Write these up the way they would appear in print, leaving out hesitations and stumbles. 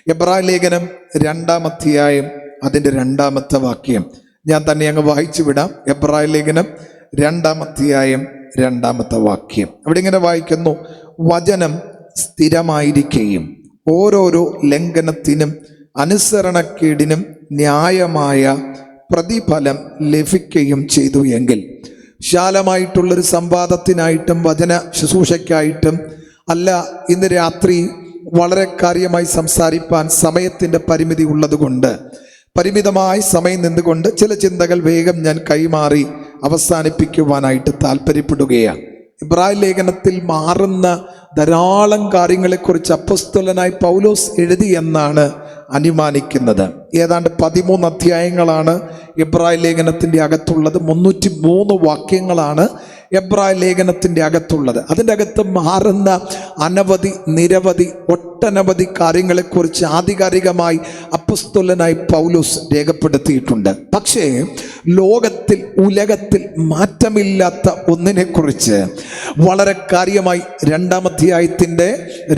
എബ്രായ ലേഖനം 2-ാം അധ്യായം അതിൻ്റെ 2-ാമത്തെ വാക്യം ഞാൻ തന്നെ അങ്ങ് വായിച്ചു വിടാം. എബ്രായ ലേഖനം 2-ാം അധ്യായം 2-ാമത്തെ വാക്യം. അവിടെ ഇങ്ങനെ വായിക്കുന്നു: വചനം സ്ഥിരമായിരിക്കുകയും ഓരോരോ ലംഘനത്തിനും അനുസരണക്കേടിനും ന്യായമായ പ്രതിഫലം ലഭിക്കുകയും ചെയ്തു എങ്കിൽ. വിശാലമായിട്ടുള്ളൊരു സംവാദത്തിനായിട്ടും വചന ശുശ്രൂഷയ്ക്കായിട്ടും അല്ല ഇന്ന് രാത്രി വളരെ കാര്യമായി സംസാരിപ്പാൻ സമയത്തിൻ്റെ പരിമിതി ഉള്ളതുകൊണ്ട് പരിമിതമായ സമയം നിന്നുകൊണ്ട് ചില ചിന്തകൾ വേഗം ഞാൻ കൈമാറി അവസാനിപ്പിക്കുവാനായിട്ട് താല്പര്യപ്പെടുകയാണ്. എബ്രായ ലേഖനത്തിൽ മാറുന്ന ധാരാളം കാര്യങ്ങളെക്കുറിച്ച് അപ്പോസ്തലനായ പൗലോസ് എഴുതി എന്നാണ് അനുമാനിക്കുന്നത്. ഏതാണ്ട് 13 അധ്യായങ്ങളാണ് എബ്രായ ലേഖനത്തിൻ്റെ അകത്തുള്ളത്. 303 വാക്യങ്ങളാണ് എബ്രായ ലേഖനത്തിൻ്റെ അകത്തുള്ളത്. അതിൻ്റെ അകത്ത് മാറുന്ന നിരവധി ഒട്ടനവധി കാര്യങ്ങളെക്കുറിച്ച് ആധികാരികമായി അപ്പോസ്തലനായ പൗലോസ് രേഖപ്പെടുത്തിയിട്ടുണ്ട്. പക്ഷേ ഉലകത്തിൽ മാറ്റമില്ലാത്ത ഒന്നിനെക്കുറിച്ച് വളരെ കാര്യമായി 2-ാം അധ്യായത്തിൻ്റെ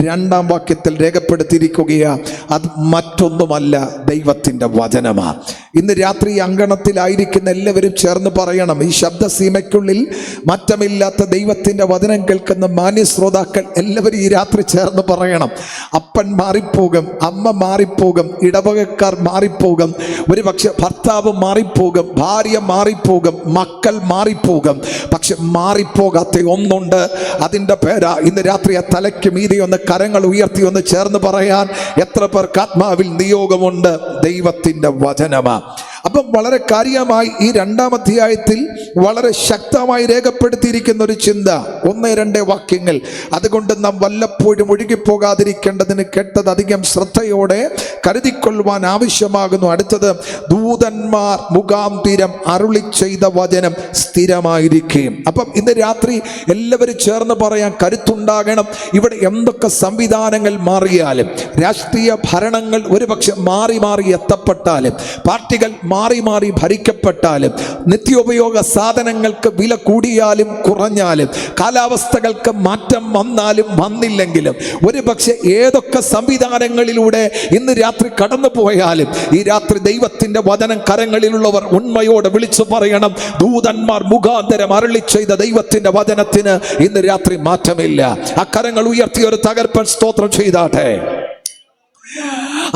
2-ാം വാക്യത്തിൽ രേഖപ്പെടുത്തിയിരിക്കുകയാണ്. അത് മറ്റൊന്നുമല്ല, ദൈവത്തിൻ്റെ വചനമാണ്. ഇന്ന് രാത്രി അങ്കണത്തിലായിരിക്കുന്ന എല്ലാവരും ചേർന്ന് പറയണം: ഈ ശബ്ദസീമയ്ക്കുള്ളിൽ മാറ്റമില്ലാത്ത ദൈവത്തിൻ്റെ വചനം കേൾക്കുന്ന മാന്യ ശ്രോതാക്കൾ എല്ലാവരും ഈ രാത്രി ചേർന്ന് പറയണം: അപ്പൻ മാറിപ്പോകും, അമ്മ മാറിപ്പോകും, ഇടവകക്കാർ മാറിപ്പോകും, ഒരുപക്ഷെ ഭർത്താവ് മാറിപ്പോകും, ഭാര്യ മാറിപ്പോകും, മക്കൾ മാറിപ്പോകും. പക്ഷെ മാറിപ്പോകാത്ത ഒന്നുണ്ട്. അതിൻ്റെ പേരാ ഇന്ന് രാത്രി ആ തലയ്ക്ക് മീതെ ഒന്ന് കരങ്ങൾ ഉയർത്തി ഒന്ന് ചേർന്ന് പറയാൻ എത്ര പേർക്ക് ആത്മാവിൽ നിയോഗമുണ്ട്? ദൈവത്തിൻ്റെ വചനമാണ്. അപ്പം വളരെ കാര്യമായി ഈ 2-ാം അധ്യായത്തിൽ വളരെ ശക്തമായി രേഖപ്പെടുത്തിയിരിക്കുന്ന ഒരു ചിന്ത 1-2 വാക്യങ്ങൾ. അതുകൊണ്ട് നാം വല്ലപ്പോഴും ഒഴുകിപ്പോകാതിരിക്കേണ്ടതിന് കേട്ടത് അധികം ശ്രദ്ധയോടെ കരുതിക്കൊള്ളുവാൻ ആവശ്യമാകുന്നു. അടുത്തത്: ദൂതന്മാർ മുഖാന്തരം അരുളി ചെയ്ത വചനം സ്ഥിരമായിരിക്കുകയും. അപ്പം ഇന്ന് രാത്രി എല്ലാവരും ചേർന്ന് പറയാൻ കരുത്തുണ്ടാകണം. ഇവിടെ എന്തൊക്കെ സംവിധാനങ്ങൾ മാറിയാലും, രാഷ്ട്രീയ ഭരണങ്ങൾ ഒരുപക്ഷെ മാറി എത്തപ്പെട്ടാലും, പാർട്ടികൾ മാറി ഭരിക്കപ്പെട്ടാലും, നിത്യോപയോഗ സാധനങ്ങൾക്ക് വില കൂടിയാലും കുറഞ്ഞാലും, കാലാവസ്ഥകൾക്ക് മാറ്റം വന്നാലും വന്നില്ലെങ്കിലും, ഒരുപക്ഷെ ഏതൊക്കെ സംവിധാനങ്ങളിലൂടെ ഇന്ന് രാത്രി കടന്നു പോയാലും, ഈ രാത്രി ദൈവത്തിൻ്റെ വചനം കരങ്ങളിലുള്ളവർ ഉണ്മയോടെ വിളിച്ചു പറയണം: ദൂതന്മാർ മുഖാന്തരം അരുളി ചെയ്ത ദൈവത്തിൻ്റെ വചനത്തിന് ഇന്ന് രാത്രി മാറ്റമില്ല. ആ കരങ്ങൾ ഉയർത്തി ഒരു തകർപ്പൻ സ്തോത്രം ചെയ്താട്ടെ.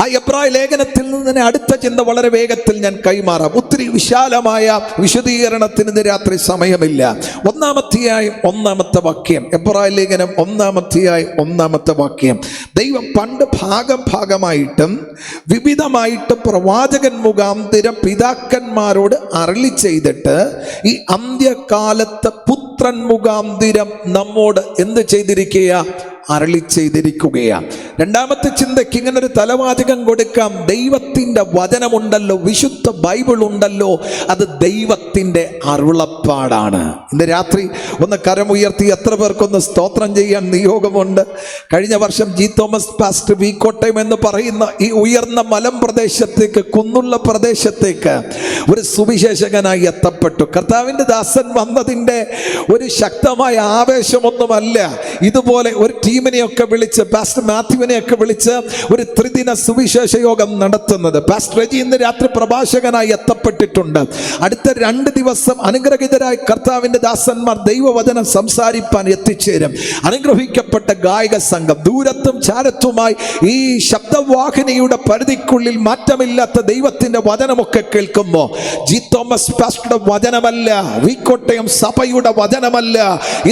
ആ എബ്രായ ലേഖനത്തിൽ നിന്ന് തന്നെ അടുത്ത ചിന്ത വളരെ വേഗത്തിൽ ഞാൻ കൈമാറാം. ഒത്തിരി വിശാലമായ വിശദീകരണത്തിന് ഇന്ന് രാത്രി സമയമില്ല. 1-ാം അധ്യായം 1-ാമത്തെ വാക്യം. എബ്രായ ലേഖനം 1-ാം അധ്യായം 1-ാമത്തെ വാക്യം. ദൈവം പണ്ട് ഭാഗമായിട്ടും വിവിധമായിട്ട് പ്രവാചകൻ മുഖാന്തരം പിതാക്കന്മാരോട് അരുളി ചെയ്തിട്ട് ഈ അന്ത്യകാലത്ത് പുത്രൻ മുഖാന്തരം നമ്മോട് എന്ത് ചെയ്തിരിക്കുക? അരുളി ചെയ്തിരിക്കുകയാണ്. 2-ാമത്തെ ചിന്തയ്ക്ക് ഇങ്ങനൊരു തലവാചകം കൊടുക്കാം: ദൈവത്തിൻ്റെ വചനമുണ്ടല്ലോ, വിശുദ്ധ ബൈബിൾ ഉണ്ടല്ലോ, അത് ദൈവത്തിൻ്റെ അരുളപ്പാടാണ്. ഇന്ന് രാത്രി ഒന്ന് കരമുയർത്തി എത്ര പേർക്കൊന്ന് സ്തോത്രം ചെയ്യാൻ നിയോഗമുണ്ട്? കഴിഞ്ഞ വർഷം ജി തോമസ് പാസ്റ്റർ കോട്ടയം എന്ന് പറയുന്ന ഈ ഉയർന്ന മലമ്പ്രദേശത്തേക്ക്, കുന്നുള്ള പ്രദേശത്തേക്ക് ഒരു സുവിശേഷകനായി എത്തപ്പെട്ടു. കർത്താവിൻ്റെ ദാസൻ വന്നതിൻ്റെ ഒരു ശക്തമായ ആവേശമൊന്നുമല്ല. ഇതുപോലെ ഒരു ടീമിനെയൊക്കെ വിളിച്ച്, പാസ്റ്റർ മാത്യുവിനെയൊക്കെ വിളിച്ച് ഒരു ത്രിദിന സുവിശേഷ യോഗം നടത്തുന്നത്. പാസ്റ്റർ റെജി ഇന്ന് രാത്രി പ്രഭാഷകനായി എത്തപ്പെട്ടിട്ടുണ്ട്. അടുത്ത 2 ദിവസം അനുഗ്രഹീതരായ കർത്താവിൻ്റെ ദാസന്മാർ ദൈവവചനം സംസാരിപ്പാൻ എത്തിച്ചേരും. അനുഗ്രഹിക്കപ്പെട്ട ഗായക സംഘം ദൂരത്തും ചാരത്തുമായി ഈ ശബ്ദവാഹിനിയുടെ പരിധിക്കുള്ളിൽ മാറ്റമില്ലാത്ത ദൈവത്തിൻ്റെ വചനമൊക്കെ കേൾക്കുമ്പോൾ, ജി തോമസ് പാസ്റ്ററുടെ വചനമല്ല, കോട്ടയം സഭയുടെ വചനമല്ല,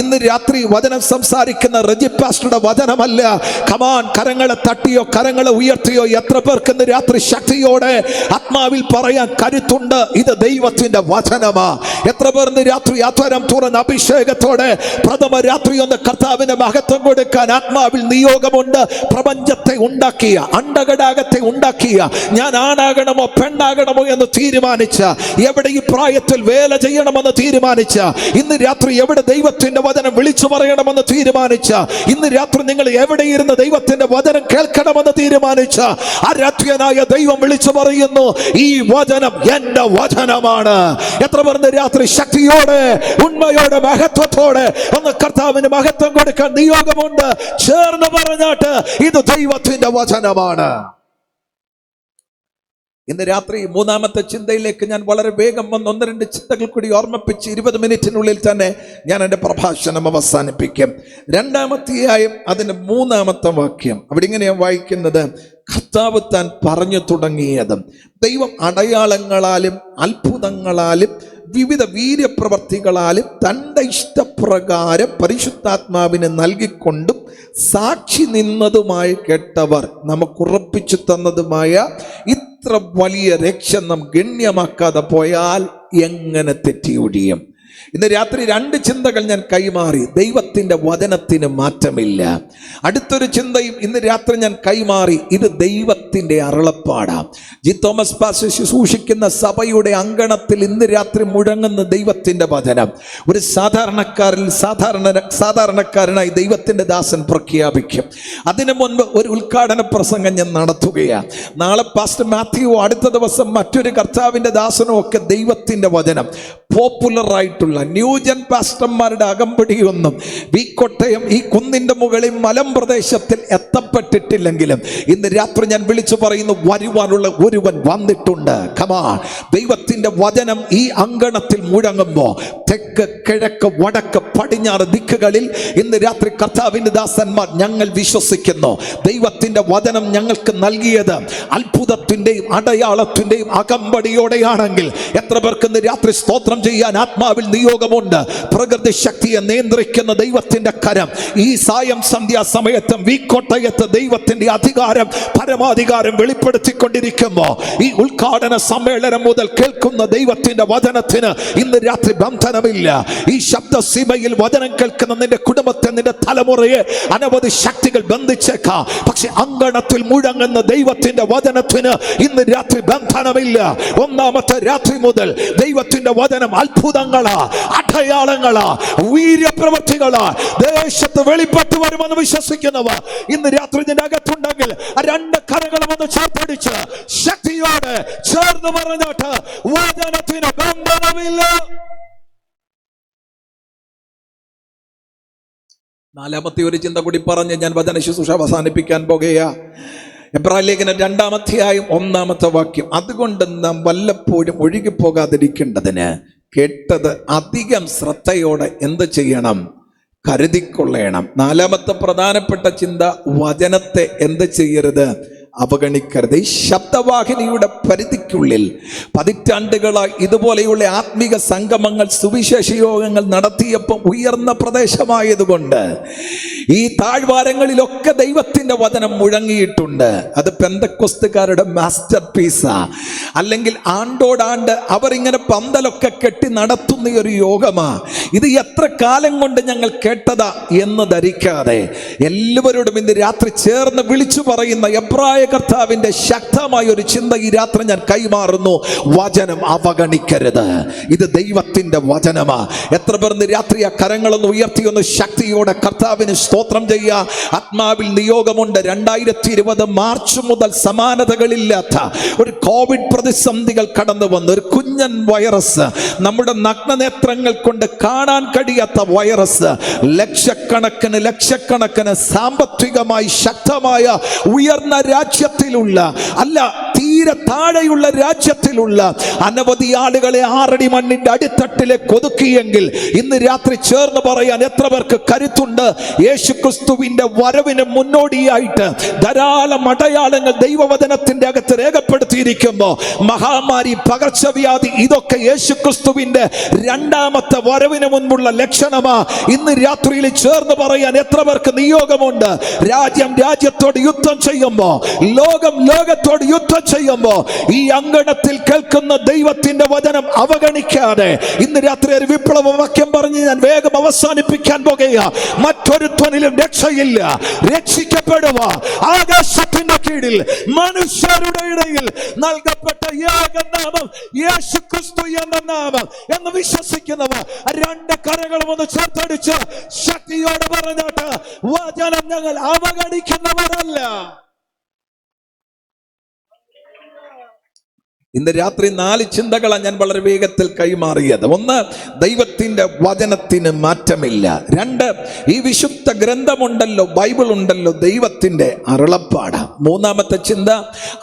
ഇന്ന് രാത്രി വചനം സംസാരിക്കുന്ന റെജി പാസ്റ്ററുടെ വചനമല്ല. കമാൻ, കരങ്ങളെ തട്ടിയോ കരങ്ങളെ ഉയർത്തിയോ എത്ര പേർക്ക് ഇന്ന് രാത്രി ശക്തിയോടെ ആത്മാവിൽ പറയാൻ കരുത്തുണ്ട്? ഇത് ദൈവത്തിന്റെ വചനമാ. എത്ര പേർ ഇന്ന് രാത്രി അധരം തുറന്ന അഭിഷേകത്തോടെ പ്രഥമ രാത്രി ഒന്ന് കർത്താവിന് മഹത്വം കൊടുക്കാൻ ആത്മാവിൽ നിയോഗമുണ്ട്? പ്രപഞ്ചത്തെ ഉണ്ടാക്കിയ, അണ്ടകടാകത്തെ ഉണ്ടാക്കിയ, ഞാൻ ആണാകണമോ പെണ്ണാകണമോ എന്ന് തീരുമാനിച്ച, എവിടെ ഈ പ്രായത്തിൽ വേല ചെയ്യണമെന്ന് തീരുമാനിച്ച, ഇന്ന് രാത്രി എവിടെ ദൈവത്തിന്റെ വചനം വിളിച്ചു പറയണമെന്ന് തീരുമാനിച്ച, ഇന്ന് രാത്രി നിങ്ങൾ എവിടെ ഇരുന്ന് ദൈവത്തിന്റെ വചനം കേൾക്കണമെന്ന് തീരുമാനിച്ച ആരാധ്യനായ ദൈവം വിളിച്ചു പറയുന്നു: ഈ വചനം എന്റെ വചനമാണ്. എത്ര പേർ രാത്രി ശക്തിയോടെ, ഉണ്മയോടെ, മഹത്വത്തോടെ ഒന്ന് കർത്താവിന് മഹത്വം കൊടുക്കാൻ നിയോഗമുണ്ട്? ചേർന്ന് പറഞ്ഞാട്ട് ഇത് ദൈവത്തിന്റെ വചനമാണ്. ഇന്ന് രാത്രി മൂന്നാമത്തെ ചിന്തയിലേക്ക് ഞാൻ വളരെ വേഗം വന്ന് ഒന്ന് രണ്ട് ചിന്തകൾ കൂടി ഓർമ്മിപ്പിച്ച് 20 മിനിറ്റിനുള്ളിൽ തന്നെ ഞാൻ എൻ്റെ പ്രഭാഷണം അവസാനിപ്പിക്കും. രണ്ടാമത്തെയായും അതിൻ്റെ 3-ാമത്തെ വാക്യം അവിടെ ഇങ്ങനെയാണ് വായിക്കുന്നത്: കർത്താവ് താൻ പറഞ്ഞു തുടങ്ങിയതും ദൈവം അടയാളങ്ങളാലും അത്ഭുതങ്ങളാലും വിവിധ വീര്യപ്രവർത്തികളാലും തൻ്റെ ഇഷ്ടപ്രകാരം പരിശുദ്ധാത്മാവിനെ നൽകിക്കൊണ്ടും സാക്ഷി നിന്നതുമായി കേട്ടവർ നമുക്കുറപ്പിച്ചു തന്നതുമായ ഇത്ര വലിയ രക്ഷ നാം ഗണ്യമാക്കാതെ പോയാൽ എങ്ങനെ തെറ്റിയൊഴിയും? ഇന്ന് രാത്രി 2 ചിന്തകൾ ഞാൻ കൈമാറി. ദൈവത്തിൻ്റെ വചനത്തിന് മാറ്റമില്ല. അടുത്തൊരു ചിന്തയും ഇന്ന് രാത്രി ഞാൻ കൈമാറി. ഇത് ദൈവത്തിൻ്റെ അരുളപ്പാടാണ്. ജി തോമസ് പാസ്റ്റർ ശുശ്രൂഷിക്കുന്ന സഭയുടെ അങ്കണത്തിൽ ഇന്ന് രാത്രി മുഴങ്ങുന്ന ദൈവത്തിൻ്റെ വചനം ഒരു സാധാരണക്കാരനായി ദൈവത്തിൻ്റെ ദാസൻ പ്രഖ്യാപിക്കും. അതിനു മുൻപ് ഒരു ഉദ്ഘാടന പ്രസംഗം ഞാൻ നടത്തുകയാണ്. നാളെ പാസ്റ്റർ മാത്യു, അടുത്ത ദിവസം മറ്റൊരു കർത്താവിൻ്റെ ദാസനും ഒക്കെ ദൈവത്തിൻ്റെ വചനം പോപ്പുലറായിട്ടുള്ള ന്യൂജൻ പാസ്റ്റർമാരുടെ അകമ്പടിയൊന്നും ഈ കോട്ടയം ഈ കുന്നിൻ്റെ മുകളിൽ മലമ്പ്രദേശത്തിൽ എത്തപ്പെട്ടിട്ടില്ലെങ്കിലും ഇന്ന് രാത്രി ഞാൻ വിളിച്ചു പറയുന്നു, വരുവാനുള്ള ഒരുവൻ വന്നിട്ടുണ്ട്. കമാ, ദൈവത്തിൻ്റെ വചനം ഈ അങ്കണത്തിൽ മുഴങ്ങുമ്പോൾ തെക്ക് കിഴക്ക് വടക്ക് പടിഞ്ഞാറ് ദിക്കുകളിൽ ഇന്ന് രാത്രി കർത്താവിൻ്റെ ദാസന്മാർ ഞങ്ങൾ വിശ്വസിക്കുന്നു. ദൈവത്തിൻ്റെ വചനം ഞങ്ങൾക്ക് നൽകിയത് അത്ഭുതത്തിൻ്റെയും അടയാളത്തിൻ്റെയും അകമ്പടിയോടെയാണെങ്കിൽ എത്ര പേർക്ക് ഇന്ന് രാത്രി സ്തോത്രം ചെയ്യാൻ ആത്മാവിൽ നിയോഗമുണ്ട്? പ്രകൃതി ശക്തിയെ നിയന്ത്രിക്കുന്ന ദൈവത്തിന്റെ കരം ഈ സായം സന്ധ്യാസമയത്തും വീക്കോട്ടയത്ത് ദൈവത്തിന്റെ അധികാരം പരമാധികാരം വെളിപ്പെടുത്തിക്കൊണ്ടിരിക്കുമ്പോൾ ഈ ഉദ്ഘാടന സമ്മേളനം മുതൽ കേൾക്കുന്ന ദൈവത്തിന്റെ വചനത്തിന് ഇന്ന് രാത്രി ബന്ധനമില്ല. ഈ ശബ്ദസീമയിൽ വചനം കേൾക്കുന്ന നിന്റെ കുടുംബത്തെ, നിന്റെ തലമുറയെ അനവധി ശക്തികൾ ബന്ധിച്ചേക്കാം. പക്ഷെ അങ്കണത്തിൽ മുഴങ്ങുന്ന ദൈവത്തിന്റെ വചനത്തിന് ഇന്ന് രാത്രി ബന്ധനമില്ല. ഒന്നാമത്തെ രാത്രി മുതൽ ദൈവത്തിന്റെ വചനം അത്ഭുതങ്ങളാ, അടയാളങ്ങളാ, വീര്യപ്രവൃത്തികളാ ദേശത്ത് വെളിപ്പെട്ടു വരുമെന്ന് വിശ്വസിക്കുന്നവർ ഇന്ന് രാത്രി ഇതിന്റെ അകത്തുണ്ടെങ്കിൽ 2 കരങ്ങളും ഒന്ന് ചേർത്തടിച്ച് ശക്തിയോടെ ചേർന്ന് പറഞ്ഞിട്ട് വചനത്തിന് ബന്ധനമില്ല. 4-ാമത്തെ ഒരു ചിന്ത കൂടി പറഞ്ഞ് ഞാൻ വചന ശുശ്രൂഷ അവസാനിപ്പിക്കാൻ പോകുകയാ. എബ്രായ ലേഖനം 2-ാം അധ്യായം 1-ാമത്തെ വാക്യം: അതുകൊണ്ട് നാം വല്ലപ്പോഴും ഒഴുകിപ്പോകാതിരിക്കേണ്ടതിന് കേട്ടത് അധികം ശ്രദ്ധയോടെ എന്ത് ചെയ്യണം? കരുതിക്കൊള്ളണം. 4-ാമത്തെ പ്രധാനപ്പെട്ട ചിന്ത, വചനത്തെ എന്ത് ചെയ്യരുത്? അവഗണിക്കരുത്. ഈ ശബ്ദവാഹിനിയുടെ പരിധിക്കുള്ളിൽ പതിറ്റാണ്ടുകളായി ഇതുപോലെയുള്ള ആത്മീക സംഗമങ്ങൾ, സുവിശേഷ യോഗങ്ങൾ നടത്തിയപ്പോൾ ഉയർന്ന പ്രദേശമായതുകൊണ്ട് ഈ താഴ്വാരങ്ങളിലൊക്കെ ദൈവത്തിൻ്റെ വചനം മുഴങ്ങിയിട്ടുണ്ട്. അത് പെന്തക്കോസ്തുകാരുടെ മാസ്റ്റർ പീസാ. അല്ലെങ്കിൽ ആണ്ടോടാണ്ട് അവരിങ്ങനെ പന്തലൊക്കെ കെട്ടി നടത്തുന്ന ഒരു യോഗമാ. ഇത് എത്ര കാലം കൊണ്ട് ഞങ്ങൾ കേട്ടതാ എന്ന് ധരിക്കാതെ എല്ലാവരോടും ഇന്ന് രാത്രി ചേർന്ന് വിളിച്ചു പറയുന്ന എബ്രായ കർത്താവിന്റെ ശക്തമായ ഒരു ചിന്ത ഈ രാത്രി ഞാൻ കൈമാറുന്നു: വചനം അവഗണിക്കരുത്. ഇത് ദൈവത്തിന്റെ വചനമാ. എത്ര പേർ ഇന്ന് രാത്രി ആ കരങ്ങളൊന്ന് ഉയർത്തിയൊന്ന് ശക്തിയോടെ കർത്താവിന് സ്തോത്രം ചെയ്യുക. ആത്മാവിൽ നിയോഗമുണ്ട്. 2020 മാർച്ച് മുതൽ സമാനതകളില്ലാത്ത ഒരു കോവിഡ് പ്രതിസന്ധികൾ കടന്നു വന്നു. ഒരു കുഞ്ഞൻ വൈറസ്, നമ്മുടെ നഗ്നനേത്രങ്ങൾ കൊണ്ട് കാണാൻ കഴിയാത്ത വൈറസ്, ലക്ഷക്കണക്കിന് സാമ്പത്തികമായി ശക്തമായ ഉയർന്ന രാജ്യത്തിലുള്ള, അല്ല തീരെ താഴെയുള്ള രാജ്യത്തിലുള്ള അനവധി ആളുകളെ 6 അടി മണ്ണിന്റെ അടിത്തട്ടിലേക്ക് ഒതുക്കിയെങ്കിൽ ഇന്ന് രാത്രി ചേർന്ന് പറയാൻ എത്ര പേർക്ക് കരുത്തുണ്ട്? യേശുക്രിസ്തുവിന്റെ വരവിന് മുന്നോടിയായിട്ട് ധാരാളം അടയാളങ്ങൾ ദൈവവചനത്തിന്റെ അകത്ത് രേഖപ്പെടുത്തിയിരിക്കുമ്പോൾ മഹാമാരി, പകർച്ചവ്യാധി, ഇതൊക്കെ യേശുക്രിസ്തുവിന്റെ 2ാമത്തെ വരവിന് മുൻപുള്ള ലക്ഷണമാ. ഇന്ന് രാത്രിയിൽ ചേർന്ന് പറയാൻ എത്ര പേർക്ക് നിയോഗമുണ്ട്? രാജ്യം രാജ്യത്തോട് യുദ്ധം ചെയ്യുമ്പോൾ, ലോകം ലോകത്തോട് യുദ്ധം ചെയ്യുമ്പോൾ ഈ അങ്കണത്തിൽ കേൾക്കുന്ന ദൈവത്തിന്റെ വചനം അവഗണിക്കാതെ ഇന്ന് രാത്രി ഒരു വിപ്ലവ വാക്യം പറഞ്ഞ് ഞാൻ വേഗം അവസാനിപ്പിക്കാൻ പോകുക. മറ്റൊരുത്തനിലും രക്ഷയില്ല. രക്ഷിക്കപ്പെടുക ആകാശത്തിന്റെ കീഴിൽ മനുഷ്യരുടെ ഇടയിൽ നൽകപ്പെട്ട ഏകനാമം യേശുക്രിസ്തു എന്ന നാമം എന്ന് വിശ്വസിക്കുന്നവർ 2 കരങ്ങളും ഒന്ന് ചേർത്തടിച്ച് ശക്തിയോടെ പറഞ്ഞിട്ട് വചനം ഞങ്ങൾ അവഗണിക്കുന്നവരല്ല. ഇന്ന് രാത്രി 4 ചിന്തകളാണ് ഞാൻ വളരെ വേഗത്തിൽ കൈമാറിയത്. 1, ദൈവത്തിന്റെ വചനത്തിന് മാറ്റമില്ല. 2, ഈ വിശുദ്ധ ഗ്രന്ഥമുണ്ടല്ലോ, ബൈബിൾ ഉണ്ടല്ലോ, ദൈവത്തിന്റെ അരുളപ്പാട്. 3-ാമത്തെ ചിന്ത,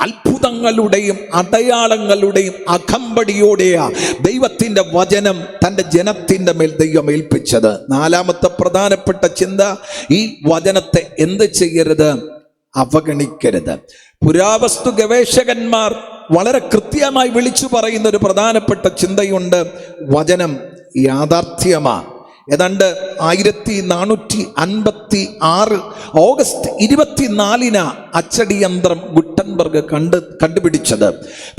അത്ഭുതങ്ങളുടെയും അടയാളങ്ങളുടെയും അകമ്പടിയോടെയാ ദൈവത്തിന്റെ വചനം തൻ്റെ ജനത്തിന്റെ മേൽ ദൈവം ഏൽപ്പിച്ചത്. 4-ാമത്തെ പ്രധാനപ്പെട്ട ചിന്ത, ഈ വചനത്തെ എന്ത് ചെയ്യരുത്? അവഗണിക്കരുത്. പുരാവസ്തു ഗവേഷകന്മാർ വളരെ കൃത്യമായി വിളിച്ചു പറയുന്ന ഒരു പ്രധാനപ്പെട്ട ചിന്തയുണ്ട്. വചനം യാഥാർത്ഥ്യമാണ്. ഏതാണ്ട് 1456 ഓഗസ്റ്റ് 24 അച്ചടി യന്ത്രം ഗുട്ടൻബർഗ് കണ്ടുപിടിച്ചത്.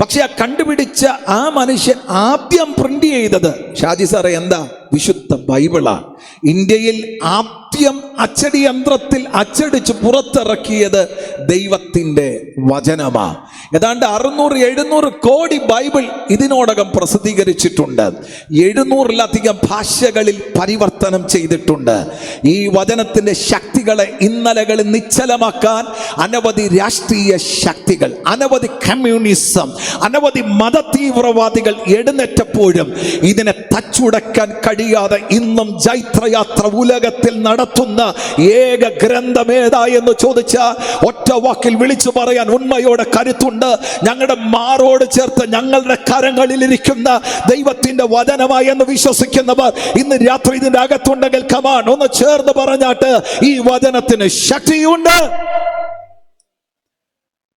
പക്ഷെ ആ കണ്ടുപിടിച്ച ആ മനുഷ്യൻ ആദ്യം പ്രിന്റ് ചെയ്തത്, ഷാജി സാറേ എന്താ? വിശുദ്ധ ബൈബിളാണ്. ഇന്ത്യയിൽ ആദ്യം അച്ചടി യന്ത്രത്തിൽ അച്ചടിച്ച് പുറത്തിറക്കിയത് ദൈവത്തിന്റെ വചനമാണ്. ഏതാണ്ട് 600-700 കോടി ബൈബിൾ ഇതിനോടകം പ്രസിദ്ധീകരിച്ചിട്ടുണ്ട്. 700-ലധികം ഭാഷകളിൽ പരിവർത്തനം ചെയ്തിട്ടുണ്ട്. ഈ വചനത്തിന്റെ ശക്തികളെ ഇന്നലകളിൽ നിശ്ചലമാക്കാൻ അനവധി രാഷ്ട്രീയ ശക്തികൾ, അനവധി കമ്മ്യൂണിസം, അനവധി മതതീവ്രവാദികൾ എഴുന്നേറ്റപ്പോഴും ഇതിനെ തച്ചുടക്കാൻ കഴിയാതെ ഇന്നും ജൈത്രയാത്ര ഉലകത്തിൽ നടത്തുന്ന ഏക ഗ്രന്ഥമേതാ എന്ന് ചോദിച്ചാൽ ഒറ്റ വാക്കിൽ വിളിച്ചു പറയാൻ ഉണ്മയോടെ കരുത്തുണ്ട്. ഞങ്ങളുടെ മാറോട് ചേർത്ത് ഞങ്ങളുടെ കരങ്ങളിലിരിക്കുന്ന ദൈവത്തിന്റെ വചനമായി എന്ന് വിശ്വസിക്കുന്നവർ ഇന്ന് രാത്രി ഇതിന്റെ അകത്തുണ്ടെങ്കിൽ കമാൻ ഒന്ന് ചേർന്ന് പറഞ്ഞാട്ട്, ഈ വചനത്തിന് ശക്തിയുണ്ട്.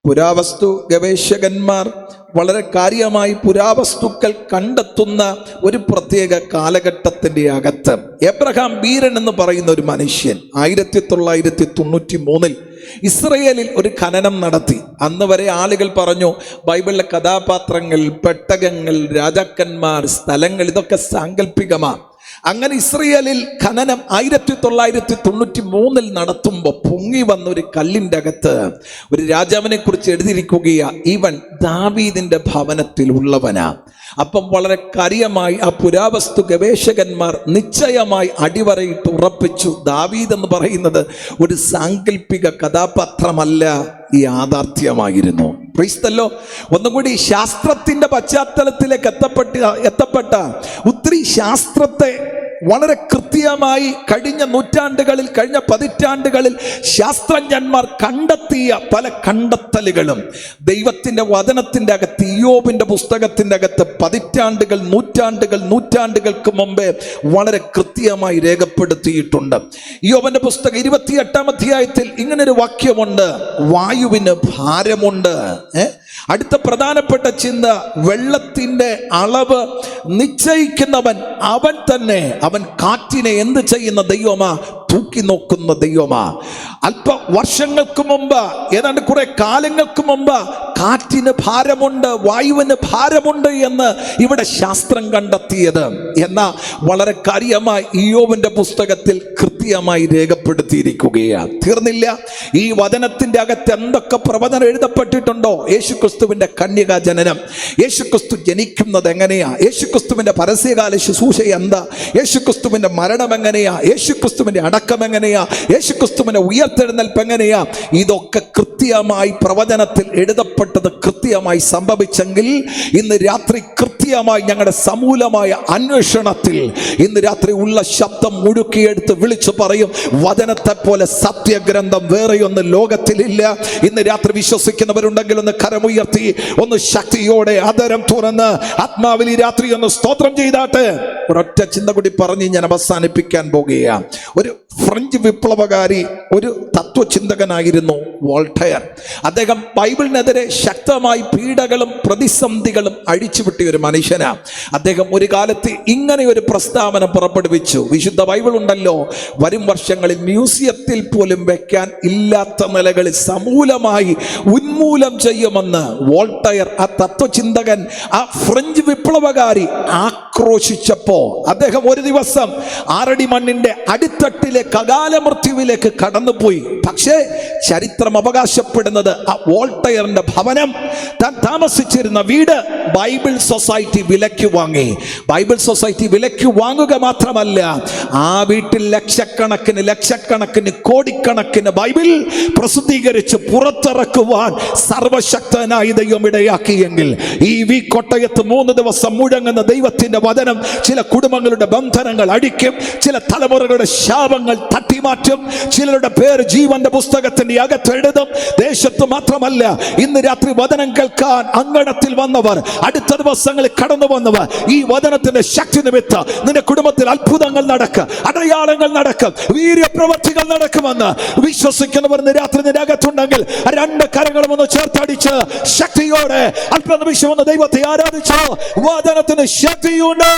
പുരാവസ്തു ഗവേഷകന്മാർ വളരെ കാര്യമായി പുരാവസ്തുക്കൾ കണ്ടെത്തുന്ന ഒരു പ്രത്യേക കാലഘട്ടത്തിന്റെ അകത്ത് എബ്രഹാം ബീരൻ എന്ന് പറയുന്ന ഒരു മനുഷ്യൻ 1993 ഇസ്രയേലിൽ ഒരു ഖനനം നടത്തി. അന്ന് വരെ ആളുകൾ പറഞ്ഞു ബൈബിളിലെ കഥാപാത്രങ്ങൾ, പെട്ടകങ്ങൾ, രാജാക്കന്മാർ, സ്ഥലങ്ങൾ ഇതൊക്കെ സാങ്കല്പികമാണ്. അങ്ങനെ ഇസ്രയേലിൽ ഖനനം 1993 നടത്തുമ്പോൾ പൊങ്ങി വന്ന ഒരു കല്ലിൻ്റെ അകത്ത് ഒരു രാജാവിനെ കുറിച്ച് എഴുതിയിരിക്കുകയാ, ഇവൻ ദാവീദിന്റെ ഭവനത്തിൽ ഉള്ളവനാ. അപ്പം വളരെ കാര്യമായി ആ പുരാവസ്തു ഗവേഷകന്മാർ നിശ്ചയമായി അടിവരയിട്ട് ഉറപ്പിച്ചു, ദാവീദ് എന്ന് പറയുന്നത് ഒരു സാങ്കല്പിക കഥാപാത്രമല്ല, യാഥാർത്ഥ്യമായിരുന്നു. ക്രൈസ്തല്ലോ ഒന്നുകൂടി ശാസ്ത്രത്തിന്റെ പശ്ചാത്തലത്തിലേക്ക് എത്തപ്പെട്ട ഒത്തിരി ശാസ്ത്രത്തെ വളരെ കൃത്യമായി കഴിഞ്ഞ നൂറ്റാണ്ടുകളിൽ, കഴിഞ്ഞ പതിറ്റാണ്ടുകളിൽ ശാസ്ത്രജ്ഞന്മാർ കണ്ടെത്തിയ പല കണ്ടെത്തലുകളും ദൈവത്തിന്റെ വചനത്തിന്റെ അകത്ത്, ഇയ്യോബിന്റെ പുസ്തകത്തിന്റെ അകത്ത് നൂറ്റാണ്ടുകൾക്ക് മുമ്പേ വളരെ കൃത്യമായി രേഖപ്പെടുത്തിയിട്ടുണ്ട്. ഇയ്യോബിന്റെ പുസ്തകം 28-ാം അധ്യായത്തിൽ ഇങ്ങനൊരു വാക്യമുണ്ട്, വായുവിന് ഭാരമുണ്ട്. അടുത്ത പ്രധാനപ്പെട്ട ചിന്ത, വെള്ളത്തിന്റെ അളവ് നിശ്ചയിക്കുന്നവൻ അവൻ തന്നെ. അവൻ കാറ്റിനെ എന്ത് ചെയ്യുന്ന ദൈവമാ? തൂക്കി നോക്കുന്ന ദൈവമാ. അല്പ വർഷങ്ങൾക്ക് മുമ്പ്, ഏതാണ്ട് കുറെ കാലങ്ങൾക്ക് മുമ്പ് കാറ്റിന് ഭാരമുണ്ട്, വായുവിന് ഭാരമുണ്ട് എന്ന് ഇവിടെ ശാസ്ത്രം കണ്ടെത്തിയത്. എന്നാൽ വളരെ കാര്യമായി ഇയ്യോബിന്റെ പുസ്തകത്തിൽ കൃത്യമായി രേഖപ്പെടുത്തിയിരിക്കുകയാണ്. തീർന്നില്ല, ഈ വചനത്തിന്റെ അകത്ത് എന്തൊക്കെ പ്രവചനം എഴുതപ്പെട്ടിട്ടുണ്ടോ? യേശുക്രിസ്തുവിന്റെ കന്യകാ ജനനം, യേശുക്രിസ്തു ജനിക്കുന്നത് എങ്ങനെയാ, യേശുക്രിസ്തുവിന്റെ പരസ്യകാല ശുശ്രൂഷ എന്താ, യേശുക്രിസ്തുവിന്റെ മരണം എങ്ങനെയാ, യേശുക്രിസ്തുവിന്റെ അടക്കം എങ്ങനെയാ, യേശുക്രിസ്തുവിന്റെ ഉയർത്തെഴുന്നേൽപ്പ് എങ്ങനെയാ, ഇതൊക്കെ കൃത്യമായി പ്രവചനത്തിൽ എഴുതപ്പെട്ടത് കൃത്യമായി സംഭവിച്ചെങ്കിൽ ഇന്ന് രാത്രി കൃത്യമായി ഞങ്ങളുടെ സമൂലമായ അന്വേഷണത്തിൽ ഇന്ന് രാത്രി ഉള്ള ശബ്ദം മുഴുക്കിയെടുത്ത് വിളിച്ചു പറയും, വചനത്തെ പോലെ സത്യഗ്രന്ഥം വേറെയൊന്നും ലോകത്തിലില്ല. ഇന്ന് രാത്രി വിശ്വസിക്കുന്നവരുണ്ടെങ്കിൽ ഒന്ന് കരമുയർത്തി, ഒന്ന് ശക്തിയോടെ അതരം തുറന്ന് ആത്മാവിൽ ഈ രാത്രി ഒന്ന് സ്തോത്രം ചെയ്താട്ടെ. ഒരൊറ്റ ചിന്ത കൂടി പറഞ്ഞ് ഞാൻ അവസാനിപ്പിക്കാൻ പോകുകയാണ്. ഒരു ഫ്രഞ്ച് വിപ്ലവകാരി, ഒരു തത്വചിന്തകനായിരുന്നു വോൾട്ടയർ. അദ്ദേഹം ബൈബിളിനെതിരെ ശക്തമായി പീഡകളും പ്രതിസന്ധികളും അഴിച്ചുവിട്ടിയ ഒരു മനുഷ്യനാണ്. അദ്ദേഹം ഒരു കാലത്ത് ഇങ്ങനെ ഒരു പ്രസ്താവന പുറപ്പെടുവിച്ചു, വിശുദ്ധ ബൈബിൾ ഉണ്ടല്ലോ, വരും വർഷങ്ങളിൽ മ്യൂസിയത്തിൽ പോലും വെക്കാൻ ഇല്ലാത്ത നിലകളിൽ സമൂലമായി ഉന്മൂലനം ചെയ്യുമെന്ന് വോൾട്ടയർ, ആ തത്വചിന്തകൻ, ആ ഫ്രഞ്ച് വിപ്ലവകാരി ആക്രോശിച്ചപ്പോ അദ്ദേഹം ഒരു ദിവസം 6 അടി മണ്ണിന്റെ അടിത്തട്ടിലെ മൃത്യുവിലേക്ക്, അകാല മൃത്യുവിലേക്ക് കടന്നുപോയി. പക്ഷേ ചരിത്രം അവകാശപ്പെടുന്നത് ആ വോൾട്ടയറിന്റെ ഭവനം, താൻ താമസിച്ചിരുന്ന വീട് ബൈബിൾ സൊസൈറ്റി വിലയ്ക്ക് വാങ്ങി. ബൈബിൾ സൊസൈറ്റി വിലയ്ക്ക് വാങ്ങുക മാത്രമല്ല, ആ വീട്ടിൽ ലക്ഷക്കണക്കിന് കോടിക്കണക്കിന് ബൈബിൾ പ്രസിദ്ധീകരിച്ച് പുറത്തിറക്കുവാൻ സർവശക്തനായ ദൈവം ഇടയാക്കിയെങ്കിൽ ഈ കോട്ടയത്ത് 3 ദിവസം മുഴങ്ങുന്ന ദൈവത്തിന്റെ വചനം ചില കുടുംബങ്ങളുടെ ബന്ധനങ്ങൾ അടിക്കും, ചില തലമുറകളുടെ ശാപങ്ങൾ തട്ടിമാറ്റും, ചിലരുടെ പേര് ജീവന്റെ പുസ്തകത്തിന്റെ അകത്തെഴുതും. ദേശത്ത് മാത്രമല്ല, ഇന്ന് രാത്രി വചനം കേൾക്കാൻ അങ്കണത്തിൽ വന്നവർ, അടുത്ത ദിവസങ്ങളിൽ കടന്നു വന്നവർ, ഈ വചനത്തിന്റെ ശക്തി നിമിത്തം നിന്റെ കുടുംബത്തിൽ അത്ഭുതങ്ങൾ നടക്കും, അടയാളങ്ങൾ നടക്കും, വീര്യപ്രവർത്തികൾ നടക്കുമെന്ന് വിശ്വസിക്കുന്നവർ ഇന്ന് രാത്രി നിന്റെ അകത്തുണ്ടെങ്കിൽ 2 കരങ്ങളും ഒന്ന് ചേർത്തടിച്ച് ശക്തിയോടെ അല്പനിമിഷം ഒന്ന് ദൈവത്തെ ആരാധിച്ചോ. വചനത്തിന് ശക്തിയുണ്ട്.